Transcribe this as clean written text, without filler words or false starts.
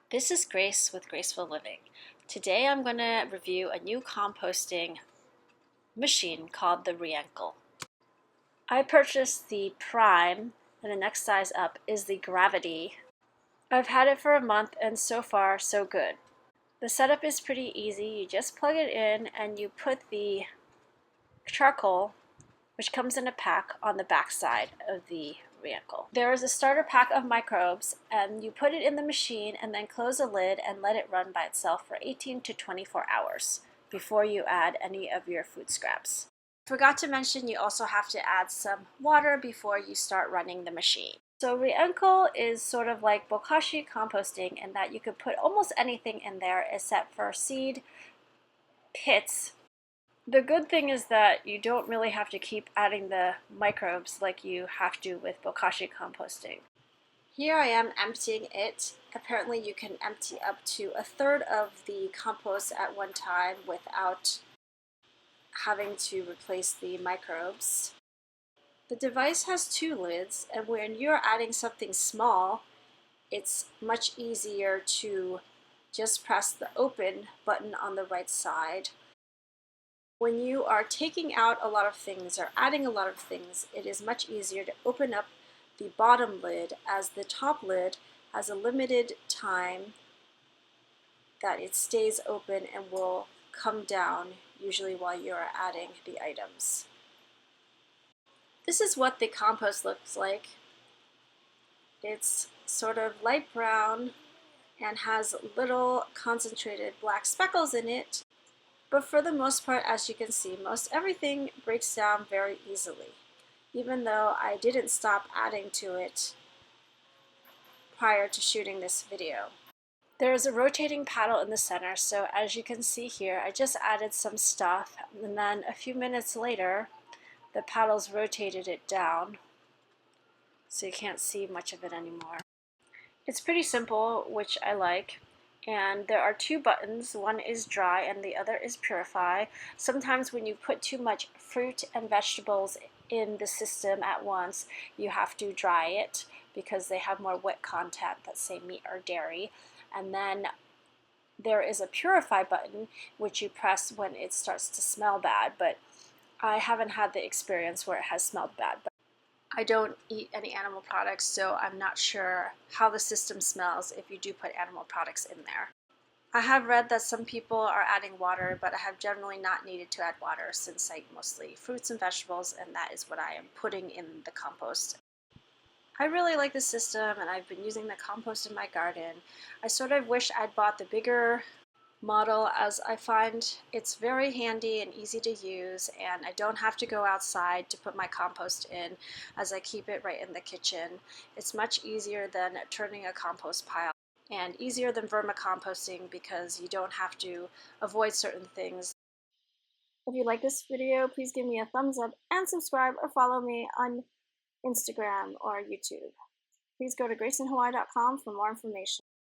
This is Grace with Graceful Living. Today I'm going to review a new composting machine called the Reencle. I purchased the Prime, and the next size up is the Gravity. I've had it for a month and so far so good. The setup is pretty easy. You just plug it in and you put the charcoal, which comes in a pack, on the back side of the Reencle. There is a starter pack of microbes, and you put it in the machine and then close the lid and let it run by itself for 18 to 24 hours before you add any of your food scraps. Forgot to mention you also have to add some water before you start running the machine. So Reencle is sort of like bokashi composting in that you could put almost anything in there except for seed pits. The good thing is that you don't really have to keep adding the microbes like you have to with bokashi composting. Here I am emptying it. Apparently you can empty up to a third of the compost at one time without having to replace the microbes. The device has two lids, and when you're adding something small, it's much easier to just press the open button on the right side. When you are taking out a lot of things or adding a lot of things, it is much easier to open up the bottom lid, as the top lid has a limited time that it stays open and will come down, usually while you are adding the items. This is what the compost looks like. It's sort of light brown and has little concentrated black speckles in it. But for the most part, as you can see, most everything breaks down very easily, even though I didn't stop adding to it prior to shooting this video. There is a rotating paddle in the center, so as you can see here, I just added some stuff, and then a few minutes later, the paddles rotated it down, so you can't see much of it anymore. It's pretty simple, which I like. And there are two buttons. One is dry and the other is purify. Sometimes when you put too much fruit and vegetables in the system at once, you have to dry it because they have more wet content, let's say meat or dairy. And then there is a purify button, which you press when it starts to smell bad, but I haven't had the experience where it has smelled bad. But I don't eat any animal products, so I'm not sure how the system smells if you do put animal products in there. I have read that some people are adding water, but I have generally not needed to add water since I eat mostly fruits and vegetables, and that is what I am putting in the compost. I really like the system, and I've been using the compost in my garden. I sort of wish I'd bought the bigger model, as I find it's very handy and easy to use, and I don't have to go outside to put my compost in, as I keep it right in the kitchen. It's much easier than turning a compost pile, and easier than vermicomposting because you don't have to avoid certain things. If you like this video, please give me a thumbs up and subscribe, or follow me on Instagram or YouTube. Please go to graceinhawaii.com for more information.